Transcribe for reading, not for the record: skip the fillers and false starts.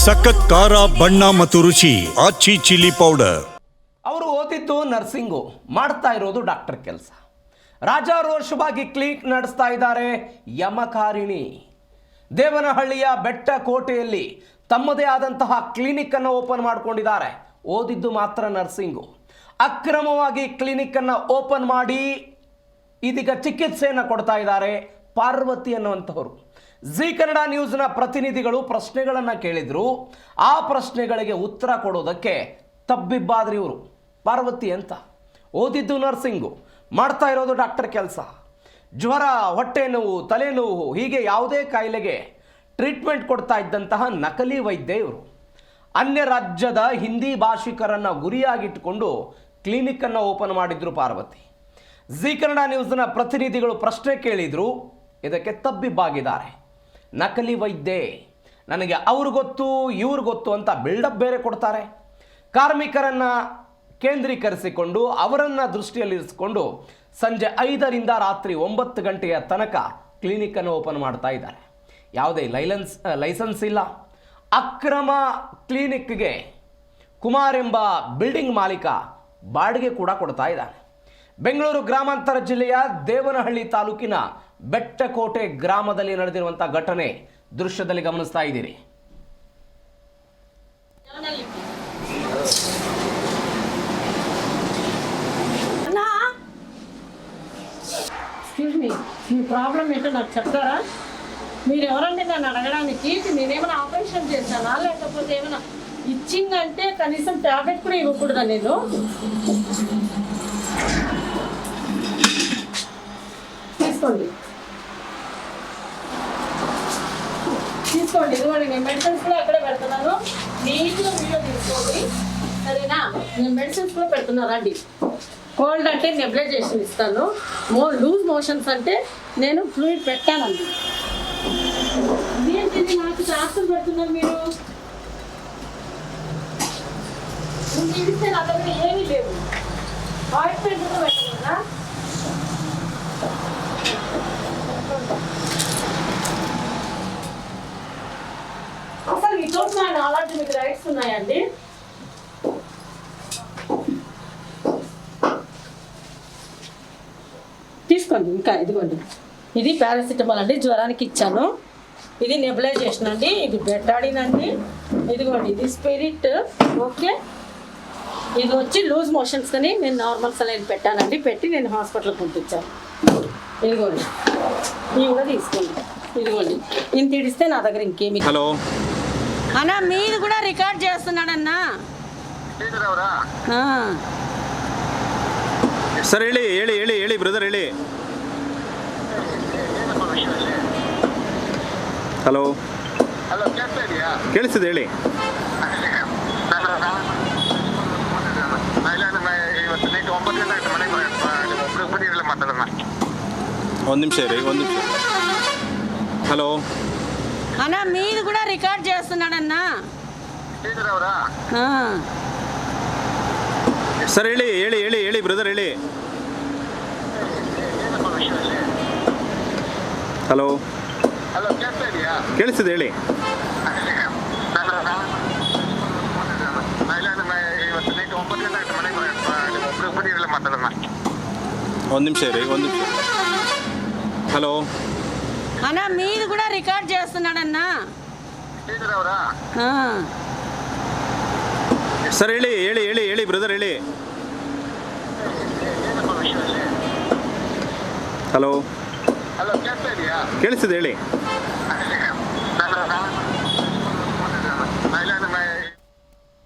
ಸಖತ್ ಖಾರ ಬಣ್ಣ ಮತ್ತು ರುಚಿ ಆಚಿ ಚಿಲ್ಲಿ ಪೌಡರ್. ಅವರು ಓದಿದ್ದು ನರ್ಸಿಂಗು, ಮಾಡ್ತಾ ಇರೋದು ಡಾಕ್ಟರ್ ಕೆಲಸ. ರಾಜಾರೋಷವಾಗಿ ಕ್ಲಿನಿಕ್ ನಡೆಸ್ತಾ ಇದ್ದಾರೆ ಯಮಕಾರಿಣಿ. ದೇವನಹಳ್ಳಿಯ ಬೆಟ್ಟ ಕೋಟೆಯಲ್ಲಿ ತಮ್ಮದೇ ಆದಂತಹ ಕ್ಲಿನಿಕ್ ಅನ್ನು ಓಪನ್ ಮಾಡಿಕೊಂಡಿದ್ದಾರೆ. ಓದಿದ್ದು ಮಾತ್ರ ನರ್ಸಿಂಗು, ಅಕ್ರಮವಾಗಿ ಕ್ಲಿನಿಕ್ ಅನ್ನು ಓಪನ್ ಮಾಡಿ ಇದೀಗ ಚಿಕಿತ್ಸೆಯನ್ನು ಕೊಡ್ತಾ ಇದ್ದಾರೆ ಪಾರ್ವತಿ ಅನ್ನುವಂಥವರು. ಜಿ ಕನ್ನಡ ನ್ಯೂಸ್ನ ಪ್ರತಿನಿಧಿಗಳು ಪ್ರಶ್ನೆಗಳನ್ನು ಕೇಳಿದ್ರು. ಆ ಪ್ರಶ್ನೆಗಳಿಗೆ ಉತ್ತರ ಕೊಡೋದಕ್ಕೆ ತಬ್ಬಿಬ್ಬಾದ್ರಿ ಇವರು. ಪಾರ್ವತಿ ಅಂತ, ಓದಿದ್ದು ನರ್ಸಿಂಗು, ಮಾಡ್ತಾ ಇರೋದು ಡಾಕ್ಟರ್ ಕೆಲಸ. ಜ್ವರ, ಹೊಟ್ಟೆ ನೋವು, ತಲೆನೋವು, ಹೀಗೆ ಯಾವುದೇ ಕಾಯಿಲೆಗೆ ಟ್ರೀಟ್ಮೆಂಟ್ ಕೊಡ್ತಾ ಇದ್ದಂತಹ ನಕಲಿ ವೈದ್ಯ ಇವರು. ಅನ್ಯ ರಾಜ್ಯದ ಹಿಂದಿ ಭಾಷಿಕರನ್ನು ಗುರಿಯಾಗಿಟ್ಟುಕೊಂಡು ಕ್ಲಿನಿಕ್ಕನ್ನು ಓಪನ್ ಮಾಡಿದ್ರು ಪಾರ್ವತಿ. ಜಿ ಕನ್ನಡ ನ್ಯೂಸ್ನ ಪ್ರತಿನಿಧಿಗಳು ಪ್ರಶ್ನೆ ಕೇಳಿದ್ರು, ಇದಕ್ಕೆ ತಬ್ಬಿಬ್ಬಾಗಿದ್ದಾರೆ. ನಕಲಿ ವೈದ್ಯೆ, ನನಗೆ ಅವ್ರು ಗೊತ್ತು ಇವ್ರು ಗೊತ್ತು ಅಂತ ಬಿಲ್ಡಪ್ ಬೇರೆ ಕೊಡ್ತಾರೆ. ಕಾರ್ಮಿಕರನ್ನು ಕೇಂದ್ರೀಕರಿಸಿಕೊಂಡು ಅವರನ್ನು ದೃಷ್ಟಿಯಲ್ಲಿರಿಸಿಕೊಂಡು ಸಂಜೆ 5ರಿಂದ ರಾತ್ರಿ 9 ಗಂಟೆಯ ತನಕ ಕ್ಲಿನಿಕ್ಕನ್ನು ಓಪನ್ ಮಾಡ್ತಾ ಇದ್ದಾರೆ. ಯಾವುದೇ ಲೈಸೆನ್ಸ್ ಇಲ್ಲ. ಅಕ್ರಮ ಕ್ಲಿನಿಕ್ಗೆ ಕುಮಾರ್ ಎಂಬ ಬಿಲ್ಡಿಂಗ್ ಮಾಲೀಕ ಬಾಡಿಗೆ ಕೂಡ ಕೊಡ್ತಾ ಇದ್ದಾನೆ. ಬೆಂಗಳೂರು ಗ್ರಾಮಾಂತರ ಜಿಲ್ಲೆಯ ದೇವನಹಳ್ಳಿ ತಾಲೂಕಿನ ಬೆಟ್ಟಕೋಟೆ ಗ್ರಾಮದಲ್ಲಿ ನಡೆದಿರುವಂತಹ ಘಟನೆ ದೃಶ್ಯದಲ್ಲಿ ಗಮನಿಸ್ತಾ ಇದ್ದೀರಿ. మీ ప్రాబ్లం ఏంటో నాకు చెప్తారా? మీరు ఎవరండి నన్ను అడగడానికి? నేనేమైనా ఆపరేషన్ చేశానా, లేకపోతే ఏమైనా ఇచ్చింగ్ అంటే కనీసం ట్యాబ్లెట్ కూడా ఇవ్వకూడదా నేను? తీసుకోండి ఇదిగోండి, నేను మెడిసిన్స్ కూడా అక్కడే పెడుతున్నాను. నీట్గా వీడియో తీసుకోండి, సరేనా? నేను మెడిసిన్స్ కూడా పెడుతున్నా, రండి. కోల్డ్ అంటే నెబులైజేషన్ ఇస్తాను. లూజ్ మోషన్స్ అంటే నేను ఫ్లూయిడ్ పెట్టానండి. ఇదేంటిది నాకు శాస్త్రం పెడుతున్నారు మీరు? ఇస్తే నా దగ్గర ఏమీ లేవు. ఆయింట్మెంట్ కూడా పెట్టకుండా అసలు ఈ చోట అలాంటి మీకు రైట్స్ ఉన్నాయండి? తీసుకోండి. ఇంకా ఇదిగోండి, ఇది పారాసిటమాల్ అండి, జ్వరానికి ఇచ్చాను. ఇది నెబులైజేషన్ అండి, ఇది బెటాడిన్ అండి. ఇదిగోండి, ఇది స్పిరిట్. ఓకే, ఇది వచ్చి లూజ్ మోషన్స్ అని నేను నార్మల్ సలైన్ పెట్టానండి, పెట్టి నేను హాస్పిటల్కి పంపించాను. ఇదిగోండి, ఇవి కూడా తీసుకోండి. ఇదిగోండి, ఇంత ఇడిస్తే నా దగ్గర ఇంకేమి. హలో అన్నా, మీరు కూడా రికార్డ్ చేస్తున్నాడన్నా. ಸರ್ ಹೇಳಿ ಹೇಳಿ ಹೇಳಿ ಹೇಳಿ ಬ್ರದರ್ ಹೇಳಿ. ಹಲೋ ಕೇಳಿಸ್ತಿದೆ ಹೇಳಿ. ಒಂದು ನಿಮಿಷ ರೀ, ಒಂದು ನಿಮಿಷ. హలో అన్నా, మీరు కూడా రికార్డ్ చేస్తున్నాడన్నా. ಸರ್ ಹೇಳಿ ಹೇಳಿ ಹೇಳಿ ಹೇಳಿ ಬ್ರದರ್ ಹೇಳಿ. ಹಲೋ ಕೇಳಿಸ್ತಿದೆ ಹೇಳಿ. ಒಂದು ನಿಮಿಷ ರೀ, ಒಂದು ನಿಮಿಷ. హలో అన్నా, మీరు కూడా రికార్డ్ చేస్తున్నాడన్నా. ಸರ್ ಹೇಳಿ ಹೇಳಿ ಹೇಳಿ ಹೇಳಿ ಬ್ರದರ್ ಹೇಳಿ. ಹಲೋ ಕೇಳಿಸ್ತಿದೆ ಹೇಳಿ.